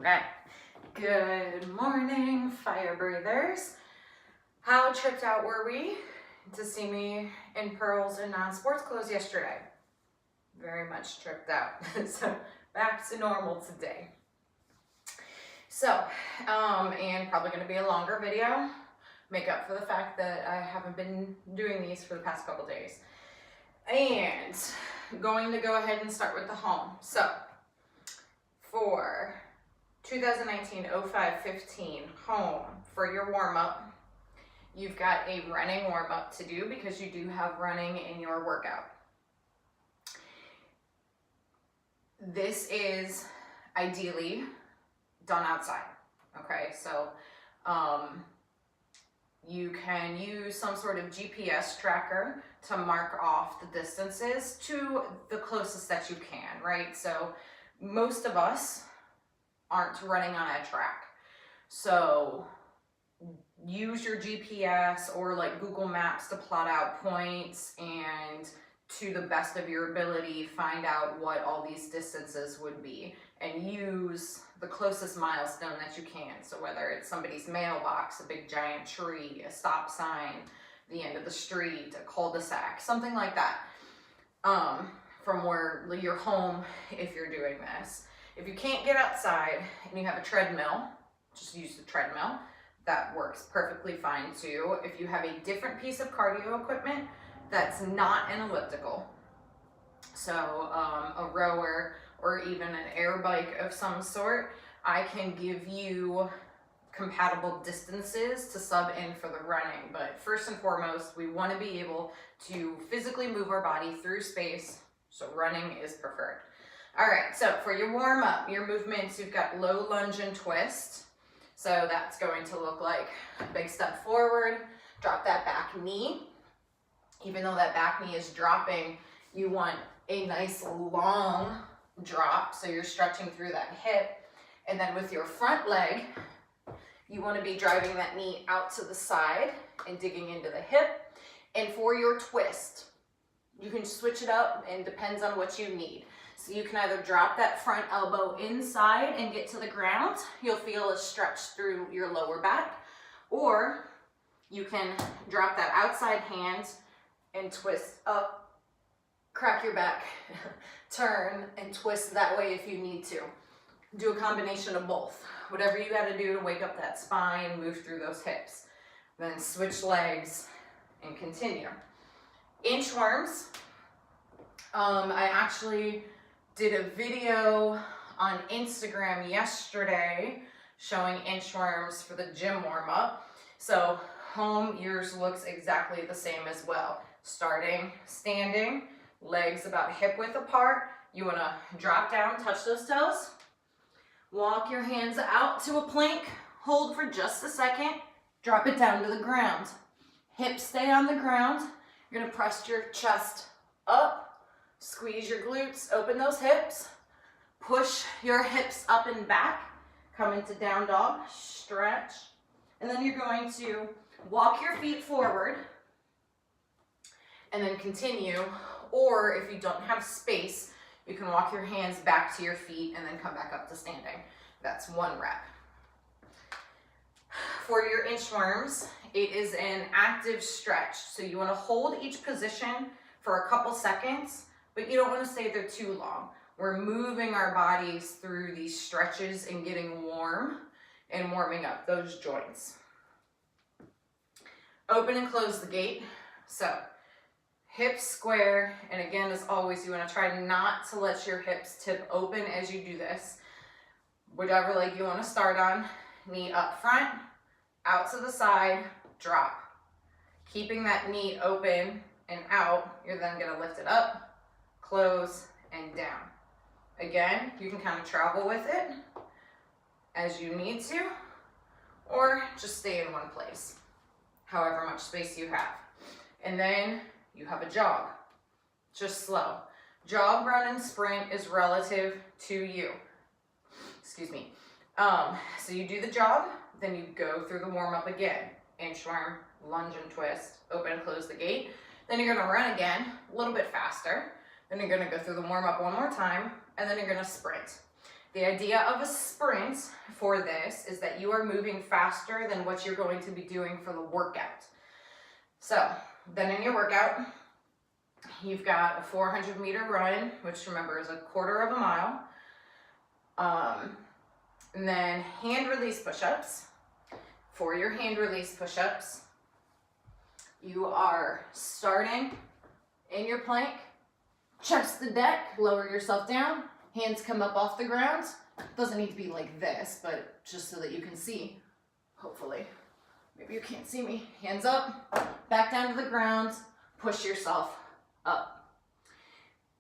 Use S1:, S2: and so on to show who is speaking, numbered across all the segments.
S1: Okay. Good morning, fire breathers. How tripped out were we to see me in pearls and non-sports clothes yesterday? Very much tripped out. So back to normal today. So, and probably going to be a longer video. Make up for the fact that I haven't been doing these for the past couple days. And going to go ahead and start with the home. So, for 2019-05-15 home, for your warm-up, you've got a running warm-up to do because you do have running in your workout. This is ideally done outside, okay? So you can use some sort of GPS tracker to mark off the distances to the closest that you can, right? So most of us aren't running on a track. So use your GPS or like Google Maps to plot out points and to the best of your ability, find out what all these distances would be and use the closest milestone that you can. So whether it's somebody's mailbox, a big giant tree, a stop sign, the end of the street, a cul-de-sac, something like that, from where you're home if you're doing this. If you can't get outside and you have a treadmill, just use the treadmill. That works perfectly fine too. If you have a different piece of cardio equipment that's not an elliptical, so a rower or even an air bike of some sort, I can give you compatible distances to sub in for the running. But first and foremost, we want to be able to physically move our body through space, so running is preferred. All right, so for your warm up, your movements, you've got low lunge and twist. So that's going to look like a big step forward, drop that back knee. Even though that back knee is dropping, you want a nice long drop, so you're stretching through that hip. And then with your front leg, you want to be driving that knee out to the side and digging into the hip. And for your twist, you can switch it up and depends on what you need. So you can either drop that front elbow inside and get to the ground. You'll feel a stretch through your lower back. Or you can drop that outside hand and twist up, crack your back, turn and twist that way if you need to. Do a combination of both. Whatever you got to do to wake up that spine, move through those hips. Then switch legs and continue. Inchworms. I actually did a video on Instagram yesterday showing inchworms for the gym warm-up. So home, yours looks exactly the same as well. Starting standing, legs about hip width apart. You want to drop down, touch those toes. Walk your hands out to a plank. Hold for just a second. Drop it down to the ground. Hips stay on the ground. You're going to press your chest up. Squeeze your glutes, open those hips, push your hips up and back, come into down dog, stretch, and then you're going to walk your feet forward and then continue, or if you don't have space, you can walk your hands back to your feet and then come back up to standing. That's one rep. For your inchworms, it is an active stretch, so you want to hold each position for a couple seconds, but you don't want to stay there too long. We're moving our bodies through these stretches and getting warm and warming up those joints. Open and close the gate. So hips square, and again, as always, you want to try not to let your hips tip open as you do this. Whatever leg you want to start on, knee up front, out to the side, drop. Keeping that knee open and out, you're then going to lift it up, close, and down. Again, you can kind of travel with it as you need to, or just stay in one place, however much space you have. And then you have a jog, just slow. Jog, run, and sprint is relative to you. Excuse me. So you do the jog, then you go through the warm-up again. Inchworm, lunge and twist, open and close the gate. Then you're gonna run again, a little bit faster. Then you're gonna go through the warm-up one more time, and then you're gonna sprint. The idea of a sprint for this is that you are moving faster than what you're going to be doing for the workout. So then in your workout, you've got a 400-meter run, which remember is a quarter of a mile. And then hand release push-ups. For your hand release push-ups, you are starting in your plank, chest the deck, lower yourself down, hands come up off the ground. Doesn't need to be like this, but just so that you can see, hopefully. Maybe you can't see me. Hands up, back down to the ground, push yourself up.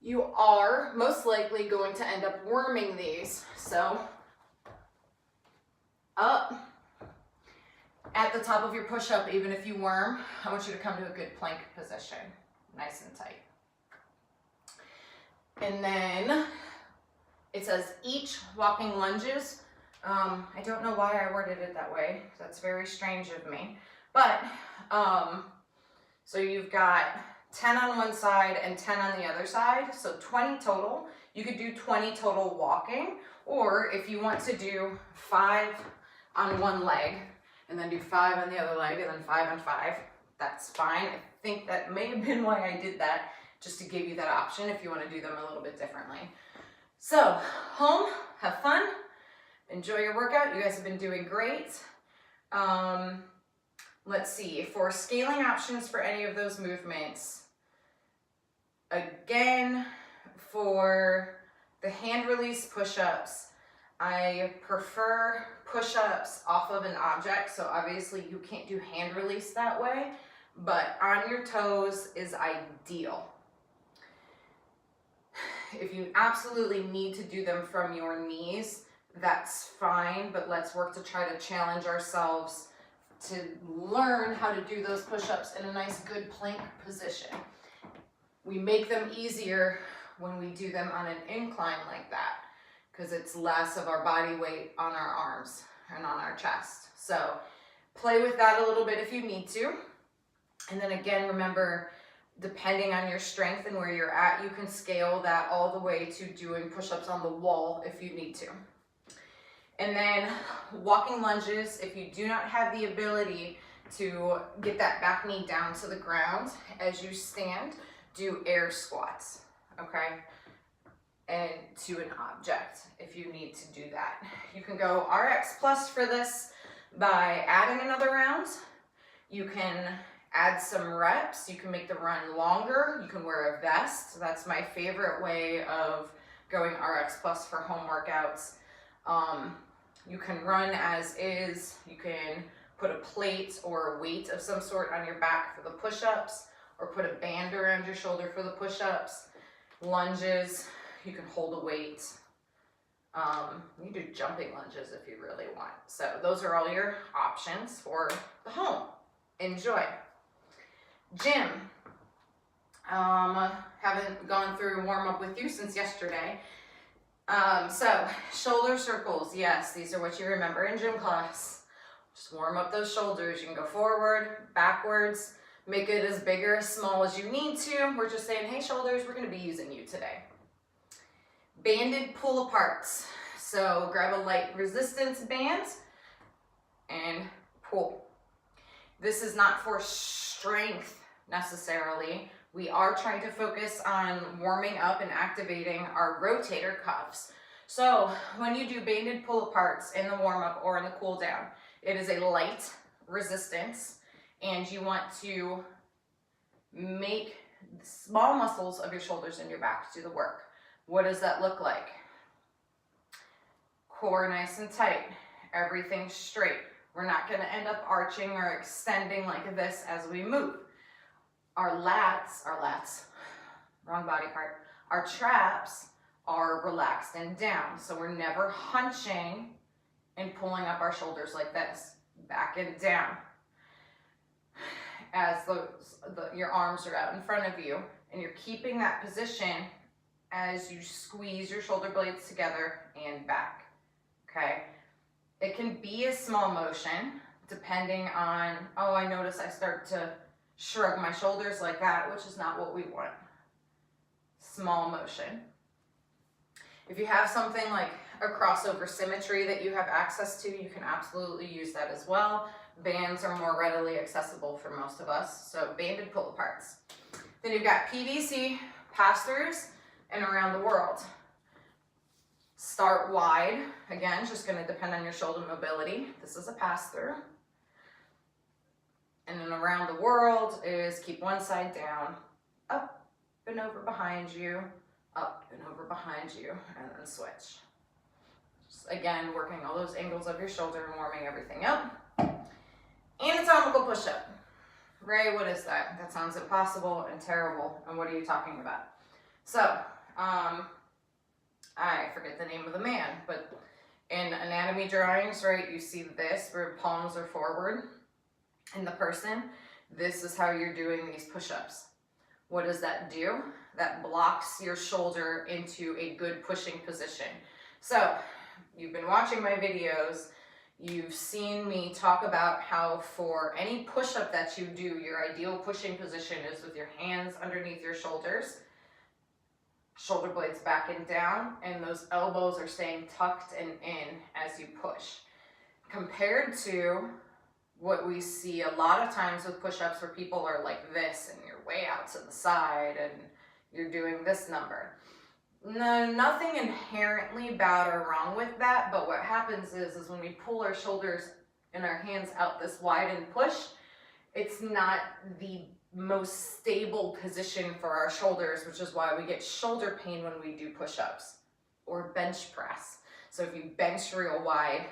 S1: You are most likely going to end up worming these, so up. At the top of your push-up, even if you worm, I want you to come to a good plank position, nice and tight. And then it says each walking lunges. I don't know why I worded it that way. That's very strange of me. But, so you've got 10 on one side and 10 on the other side, so 20 total. You could do 20 total walking, or if you want to do 5 on one leg, and then do 5 on the other leg, and then 5 on 5, that's fine. I think that may have been why I did that, just to give you that option if you want to do them a little bit differently. So, home, have fun, enjoy your workout. You guys have been doing great. Let's see, for scaling options for any of those movements, again, for the hand release push-ups, I prefer push-ups off of an object, so obviously you can't do hand release that way, but on your toes is ideal. If you absolutely need to do them from your knees, that's fine, but let's work to try to challenge ourselves to learn how to do those push-ups in a nice good plank position. We make them easier when we do them on an incline like that, because it's less of our body weight on our arms and on our chest. So play with that a little bit if you need to. And then again, remember, depending on your strength and where you're at, you can scale that all the way to doing push-ups on the wall if you need to. And then walking lunges, if you do not have the ability to get that back knee down to the ground as you stand, do air squats, okay? And to an object if you need to do that. You can go RX plus for this by adding another round. You can add some reps. You can make the run longer. You can wear a vest. That's my favorite way of going RX plus for home workouts. You can run as is. You can put a plate or a weight of some sort on your back for the push-ups, or put a band around your shoulder for the push-ups. Lunges, you can hold a weight. You do jumping lunges if you really want. So those are all your options for the home. Enjoy. Gym. Haven't gone through warm up with you since yesterday. So shoulder circles, yes, these are what you remember in gym class. Just warm up those shoulders. You can go forward, backwards, make it as big or as small as you need to. We're just saying, hey shoulders, we're gonna be using you today. Banded pull aparts. So grab a light resistance band and pull. This is not for strength necessarily. We are trying to focus on warming up and activating our rotator cuffs. So when you do banded pull aparts in the warm up or in the cool down, it is a light resistance, and you want to make the small muscles of your shoulders and your back do the work. What does that look like? Core nice and tight, everything straight. We're not going to end up arching or extending like this as we move. Our lats, wrong body part, our traps are relaxed and down. So we're never hunching and pulling up our shoulders like this, back and down. As your arms are out in front of you, and you're keeping that position as you squeeze your shoulder blades together and back, okay? It can be a small motion depending on, oh, I notice I start to shrug my shoulders like that, which is not what we want. Small motion. If you have something like a crossover symmetry that you have access to, you can absolutely use that as well. Bands are more readily accessible for most of us, so banded pull aparts. Then you've got PVC, pass-throughs, and around the world. Start wide, again, just gonna depend on your shoulder mobility. This is a pass-through. And then around the world is keep one side down, up and over behind you, up and over behind you, and then switch. Just again, working all those angles of your shoulder and warming everything up. Anatomical push-up. Ray, what is that? That sounds impossible and terrible, and what are you talking about? So, I forget the name of the man, but in anatomy drawings, right, you see this where palms are forward in the person. This is how you're doing these push-ups. What does that do? That blocks your shoulder into a good pushing position. So, you've been watching my videos, you've seen me talk about how for any push-up that you do, your ideal pushing position is with your hands underneath your shoulders, shoulder blades back and down, and those elbows are staying tucked and in as you push. Compared to what we see a lot of times with push-ups where people are like this and you're way out to the side and you're doing this number. No, nothing inherently bad or wrong with that, but what happens is when we pull our shoulders and our hands out this wide and push, it's not the most stable position for our shoulders, which is why we get shoulder pain when we do push-ups or bench press. So if you bench real wide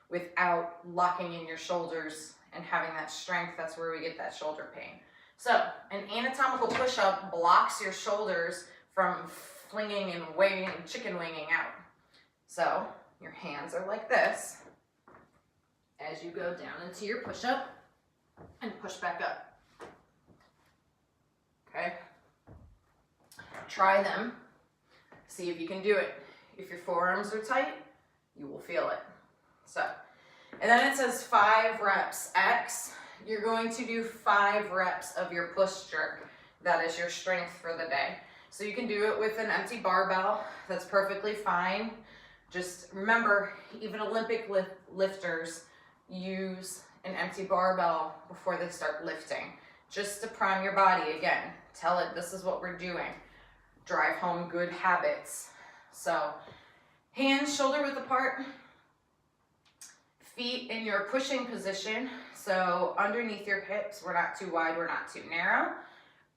S1: without locking in your shoulders and having that strength, that's where we get that shoulder pain. So an anatomical push-up blocks your shoulders from flinging and winging and chicken winging out. So your hands are like this as you go down into your push-up and push back up. Okay? Try them. See if you can do it. If your forearms are tight, you will feel it. So, and then it says 5 reps X. You're going to do 5 reps of your push jerk. That is your strength for the day. So you can do it with an empty barbell. That's perfectly fine. Just remember, even Olympic lifters use an empty barbell before they start lifting, just to prime your body. Again, tell it this is what we're doing. Drive home good habits. So hands shoulder width apart, feet in your pushing position. So underneath your hips, we're not too wide, we're not too narrow.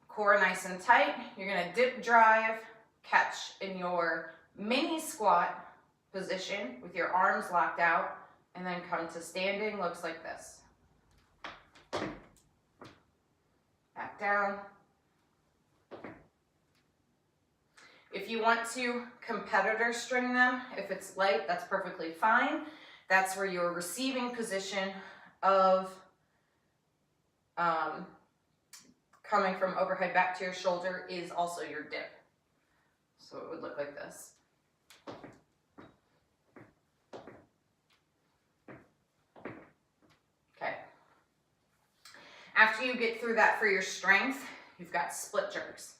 S1: Core nice and tight. You're gonna dip drive, catch in your mini squat position with your arms locked out, and then come to standing, looks like this. Back down. If you want to competitor string them, if it's light, that's perfectly fine. That's where your receiving position of coming from overhead back to your shoulder is also your dip. So it would look like this. Okay. After you get through that for your strength, you've got split jerks.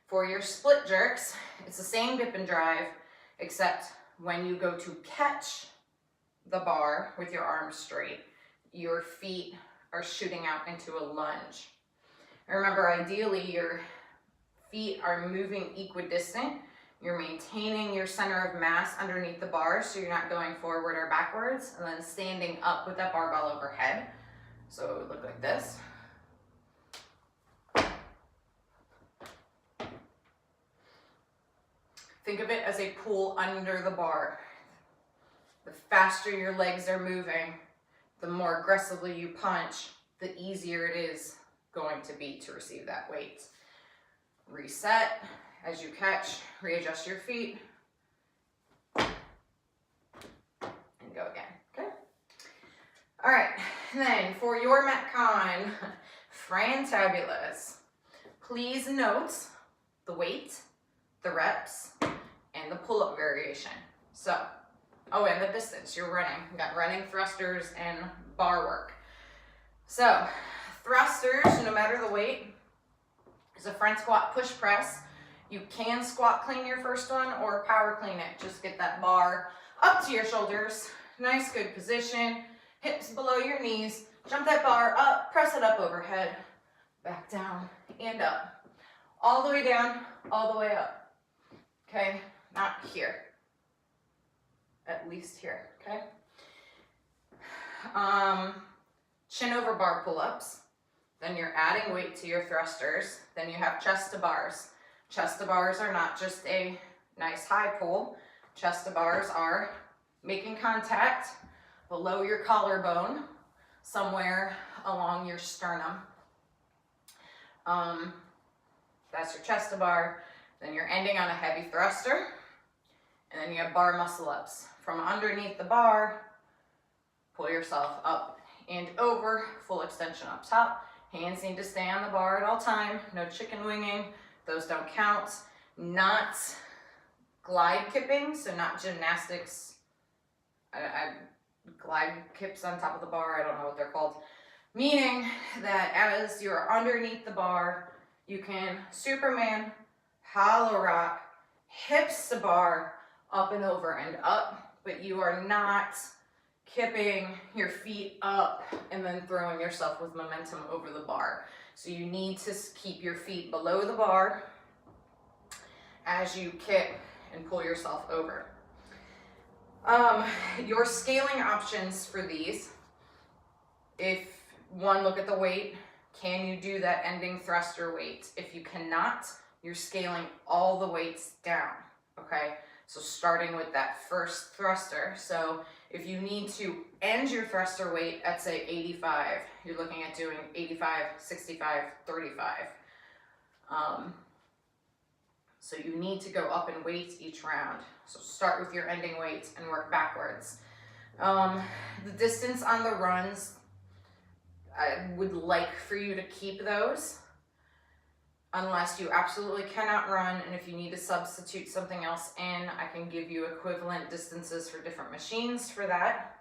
S1: For your split jerks, it's the same dip and drive, except when you go to catch the bar with your arms straight, your feet are shooting out into a lunge. Remember, ideally, your feet are moving equidistant. You're maintaining your center of mass underneath the bar, so you're not going forward or backwards, and then standing up with that barbell overhead. So it would look like this. Think of it as a pull under the bar. The faster your legs are moving, the more aggressively you punch, the easier it is going to be to receive that weight. Reset as you catch, readjust your feet, and go again, okay? All right, and then for your Metcon, Fantabulous. Please note the weight, the reps, and the pull-up variation. So, oh, and the distance you're running. You got running, thrusters, and bar work. So, thrusters, no matter the weight, is a front squat push press. You can squat clean your first one or power clean it. Just get that bar up to your shoulders. Nice, good position. Hips below your knees. Jump that bar up, press it up overhead. Back down and up. All the way down, all the way up. Okay, not here. At least here, okay? Chin over bar pull-ups. Then you're adding weight to your thrusters. Then you have chest to bars. Chest to bars are not just a nice high pull. Chest to bars are making contact below your collarbone, somewhere along your sternum. That's your chest to bar. Then you're ending on a heavy thruster. And then you have bar muscle ups. From underneath the bar, pull yourself up and over, full extension up top. Hands need to stay on the bar at all time. No chicken winging. Those don't count. Not glide kipping, so not gymnastics. Glide kips on top of the bar, I don't know what they're called. Meaning that as you're underneath the bar, you can Superman, hollow rock, hips to bar, up and over and up, but you are not kipping your feet up and then throwing yourself with momentum over the bar. So you need to keep your feet below the bar as you kip and pull yourself over. Your scaling options for these, if one, look at the weight. Can you do that ending thruster weight? If you cannot, you're scaling all the weights down, okay? So starting with that first thruster. So if you need to end your thruster weight at say 85, you're looking at doing 85, 65, 35. So you need to go up in weight each round. So start with your ending weight and work backwards. The distance on the runs, I would like for you to keep those unless you absolutely cannot run, and if you need to substitute something else in, I can give you equivalent distances for different machines for that.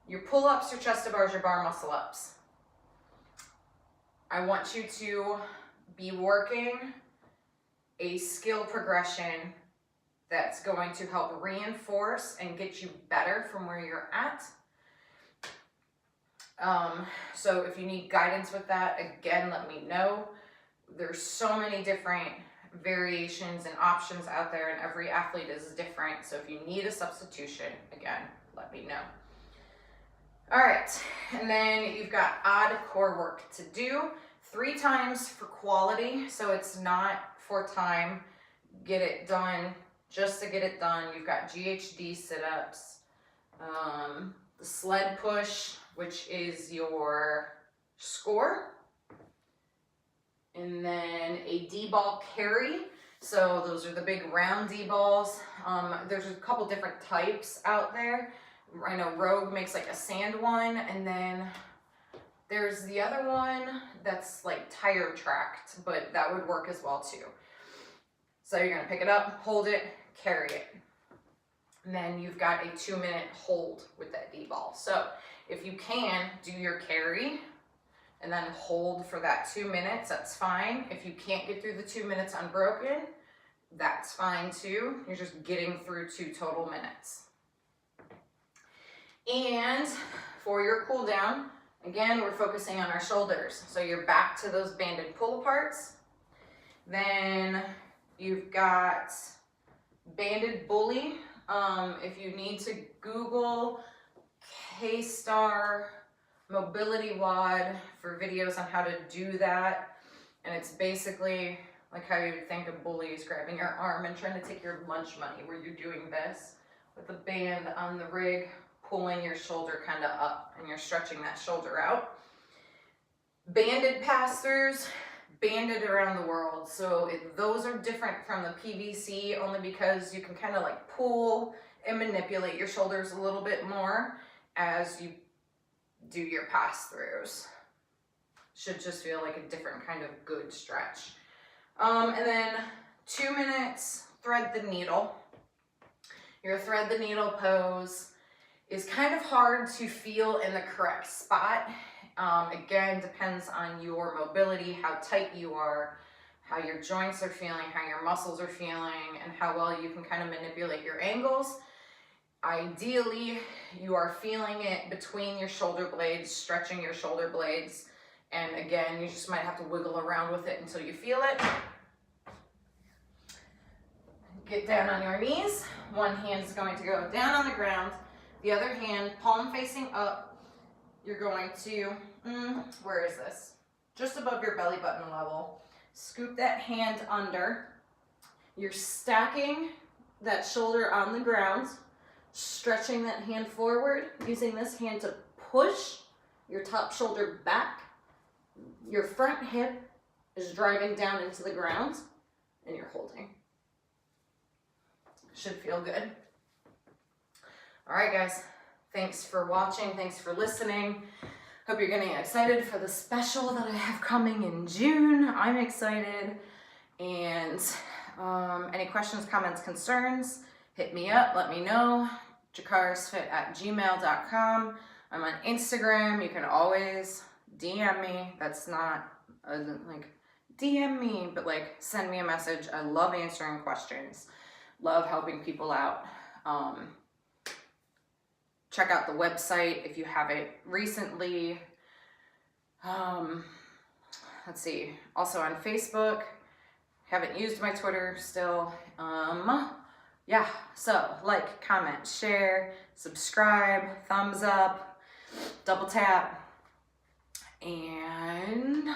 S1: Your pull-ups, your chest to bars, your bar muscle ups. I want you to be working a skill progression that's going to help reinforce and get you better from where you're at. So if you need guidance with that, again, let me know. There's so many different variations and options out there, and every athlete is different. So if you need a substitution, again, let me know. All right, and then you've got odd core work to do. 3 times for quality, so it's not for time. Get it done just to get it done. You've got GHD sit-ups, the sled push, which is your score, and then a Dball carry. So those are the big round D-balls. There's a couple different types out there. I know Rogue makes like a sand one, and then there's the other one that's like tire tracked, but that would work as well too. So you're gonna pick it up, hold it, carry it. And then you've got a 2-minute hold with that D-ball. So if you can, do your carry and then hold for that 2 minutes, that's fine. If you can't get through the 2 minutes unbroken, that's fine too. You're just getting through 2 total minutes. And for your cool down, again, we're focusing on our shoulders. So you're back to those banded pull aparts. Then you've got banded bully. If you need to Google K-Star mobility WOD for videos on how to do that. And it's basically like how you would think a bully is grabbing your arm and trying to take your lunch money, where you're doing this with a band on the rig, pulling your shoulder kind of up, and you're stretching that shoulder out. Banded pass-throughs, banded around the world. So those are different from the PVC only because you can kind of like pull and manipulate your shoulders a little bit more as you do your pass-throughs. Should just feel like a different kind of good stretch. And then 2 minutes, thread the needle. Your thread the needle pose is kind of hard to feel in the correct spot. Again, depends on your mobility, how tight you are, how your joints are feeling, how your muscles are feeling, and how well you can kind of manipulate your angles. Ideally, you are feeling it between your shoulder blades, stretching your shoulder blades. And again, you just might have to wiggle around with it until you feel it. Get down on your knees. One hand is going to go down on the ground. The other hand, palm facing up. You're going to, where is this? Just above your belly button level. Scoop that hand under. You're stacking that shoulder on the ground, stretching that hand forward, using this hand to push your top shoulder back. Your front hip is driving down into the ground, and you're holding. Should feel good. All right, guys. Thanks for watching. Thanks for listening. Hope you're getting excited for the special that I have coming in June. I'm excited. And any questions, comments, concerns, hit me up. Let me know. jakarsfit@gmail.com. I'm on Instagram. You can always DM me. That's not like DM me, but like send me a message. I love answering questions. Love helping people out. Check out the website if you haven't recently. Let's see. Also on Facebook. Haven't used my Twitter still. Yeah, so like, comment, share, subscribe, thumbs up, double tap, and